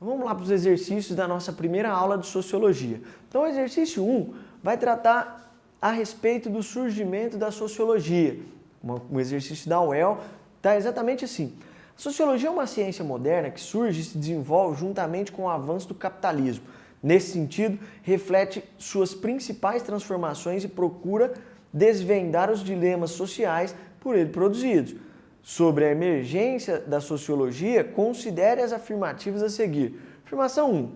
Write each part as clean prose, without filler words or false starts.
Então vamos lá para os exercícios da nossa primeira aula de Sociologia. Então o exercício 1 vai tratar a respeito do surgimento da Sociologia. Um exercício da UEL está exatamente assim. A Sociologia é uma ciência moderna que surge e se desenvolve juntamente com o avanço do capitalismo. Nesse sentido, reflete suas principais transformações e procura desvendar os dilemas sociais por ele produzidos. Sobre a emergência da sociologia, considere as afirmativas a seguir. Afirmação 1.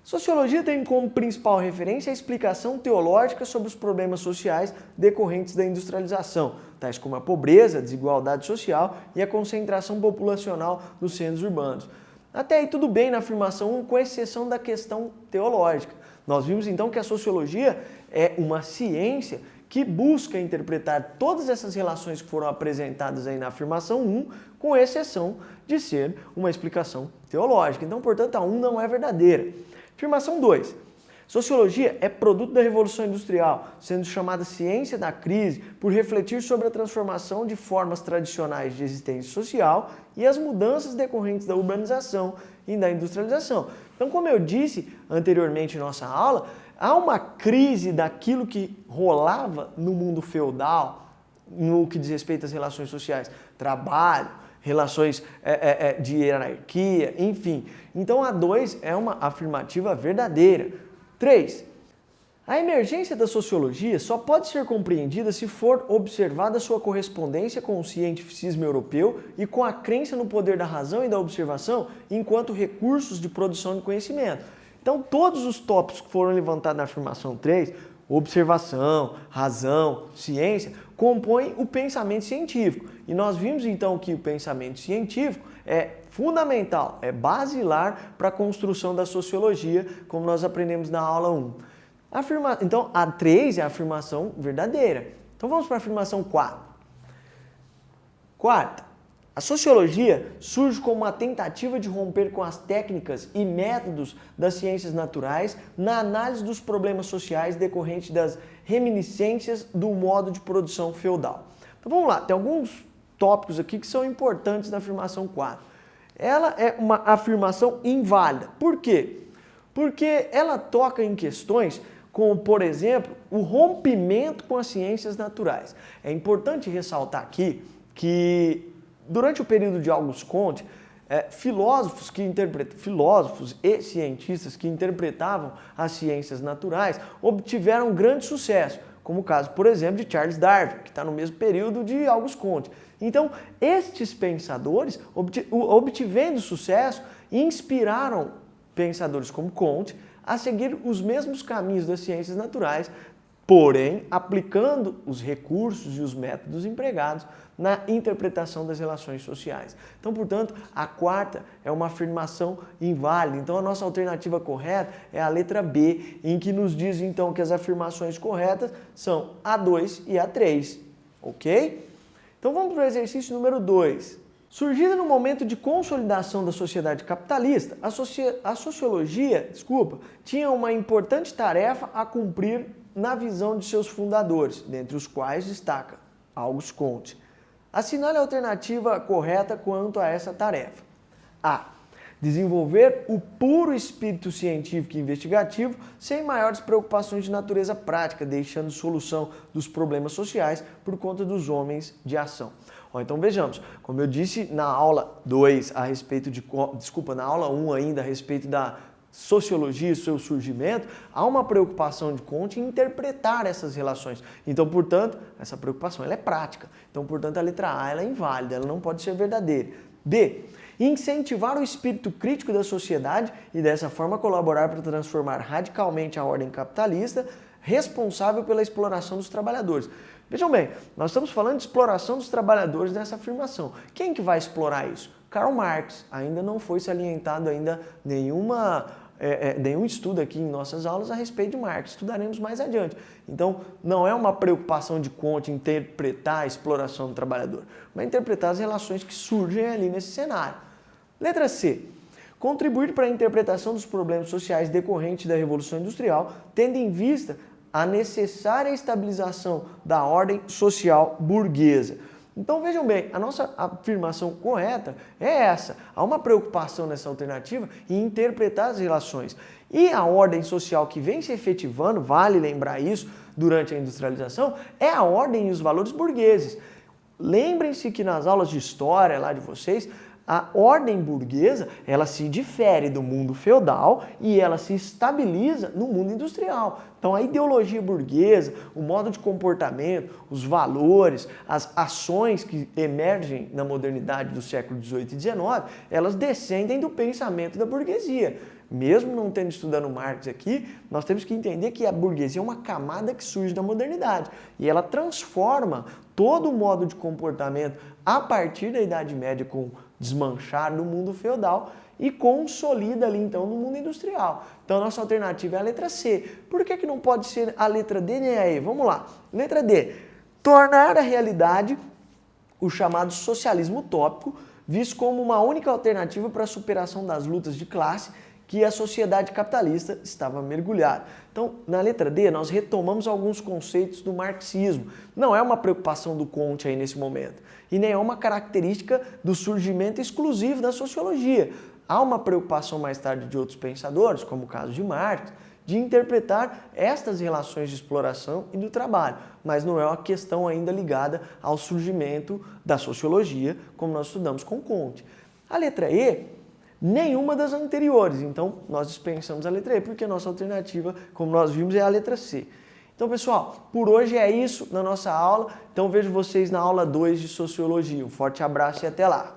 Sociologia tem como principal referência a explicação teológica sobre os problemas sociais decorrentes da industrialização, tais como a pobreza, a desigualdade social e a concentração populacional nos centros urbanos. Até aí tudo bem na afirmação 1, com exceção da questão teológica. Nós vimos então que a sociologia é uma ciência que busca interpretar todas essas relações que foram apresentadas aí na afirmação 1, com exceção de ser uma explicação teológica. Então, portanto, a 1 não é verdadeira. Afirmação 2. Sociologia é produto da Revolução Industrial, sendo chamada ciência da crise por refletir sobre a transformação de formas tradicionais de existência social e as mudanças decorrentes da urbanização e da industrialização. Então, como eu disse anteriormente em nossa aula, há uma crise daquilo que rolava no mundo feudal, no que diz respeito às relações sociais, trabalho, relações de hierarquia, enfim. Então a 2 é uma afirmativa verdadeira. 3. A emergência da sociologia só pode ser compreendida se for observada sua correspondência com o cientificismo europeu e com a crença no poder da razão e da observação enquanto recursos de produção de conhecimento. Então, todos os tópicos que foram levantados na afirmação 3, observação, razão, ciência, compõem o pensamento científico. E nós vimos então que o pensamento científico é fundamental, é basilar para a construção da sociologia, como nós aprendemos na aula 1. Então, a 3 é a afirmação verdadeira. Então, vamos para a afirmação 4. Quarta. A sociologia surge como uma tentativa de romper com as técnicas e métodos das ciências naturais na análise dos problemas sociais decorrentes das reminiscências do modo de produção feudal. Então vamos lá, tem alguns tópicos aqui que são importantes na afirmação 4. Ela é uma afirmação inválida. Por quê? Porque ela toca em questões como, por exemplo, o rompimento com as ciências naturais. É importante ressaltar aqui que durante o período de Auguste Comte, filósofos e cientistas que interpretavam as ciências naturais obtiveram grande sucesso, como o caso, por exemplo, de Charles Darwin, que está no mesmo período de Auguste Comte. Então, estes pensadores, obtivendo sucesso, inspiraram pensadores como Comte a seguir os mesmos caminhos das ciências naturais, porém aplicando os recursos e os métodos empregados na interpretação das relações sociais. Então, portanto, a 4ª é uma afirmação inválida. Então, a nossa alternativa correta é a letra B, em que nos diz então que as afirmações corretas são a 2 e a 3, ok? Então, vamos para o exercício número 2. Surgida no momento de consolidação da sociedade capitalista, a sociologia, tinha uma importante tarefa a cumprir na visão de seus fundadores, dentre os quais destaca Auguste Comte. Assinale a alternativa correta quanto a essa tarefa. A. Desenvolver o puro espírito científico e investigativo sem maiores preocupações de natureza prática, deixando solução dos problemas sociais por conta dos homens de ação. Então vejamos, como eu disse na aula 2 a respeito na aula 1 ainda a respeito da sociologia e seu surgimento, há uma preocupação de Comte em interpretar essas relações. Então, portanto, essa preocupação ela é prática. Então, portanto, a letra A ela é inválida, ela não pode ser verdadeira. B. Incentivar o espírito crítico da sociedade e dessa forma colaborar para transformar radicalmente a ordem capitalista responsável pela exploração dos trabalhadores. Vejam bem, nós estamos falando de exploração dos trabalhadores nessa afirmação. Quem que vai explorar isso? Karl Marx. Ainda não foi salientado nenhum estudo aqui em nossas aulas a respeito de Marx. Estudaremos mais adiante. Então, não é uma preocupação de Comte interpretar a exploração do trabalhador, mas interpretar as relações que surgem ali nesse cenário. Letra C. Contribuir para a interpretação dos problemas sociais decorrentes da Revolução Industrial, tendo em vista a necessária estabilização da ordem social burguesa. Então vejam bem, a nossa afirmação correta é essa. Há uma preocupação nessa alternativa em interpretar as relações. E a ordem social que vem se efetivando, vale lembrar isso, durante a industrialização, é a ordem e os valores burgueses. Lembrem-se que nas aulas de história lá de vocês, a ordem burguesa, ela se difere do mundo feudal e ela se estabiliza no mundo industrial. Então a ideologia burguesa, o modo de comportamento, os valores, as ações que emergem na modernidade do século XVIII e XIX, elas descendem do pensamento da burguesia. Mesmo não tendo estudado Marx aqui, nós temos que entender que a burguesia é uma camada que surge da modernidade e ela transforma todo o modo de comportamento a partir da Idade Média com desmanchar no mundo feudal e consolida ali então no mundo industrial. Então a nossa alternativa é a letra C. Por que não pode ser a letra D nem a E? Vamos lá. Letra D. Tornar a realidade o chamado socialismo utópico, visto como uma única alternativa para a superação das lutas de classe que a sociedade capitalista estava mergulhada. Então, na letra D, nós retomamos alguns conceitos do marxismo. Não é uma preocupação do Comte aí nesse momento, e nem é uma característica do surgimento exclusivo da sociologia. Há uma preocupação mais tarde de outros pensadores, como o caso de Marx, de interpretar estas relações de exploração e do trabalho, mas não é uma questão ainda ligada ao surgimento da sociologia, como nós estudamos com Comte. A letra E, nenhuma das anteriores, então nós dispensamos a letra E, porque a nossa alternativa, como nós vimos, é a letra C. Então, pessoal, por hoje é isso na nossa aula, então vejo vocês na aula 2 de Sociologia. Um forte abraço e até lá!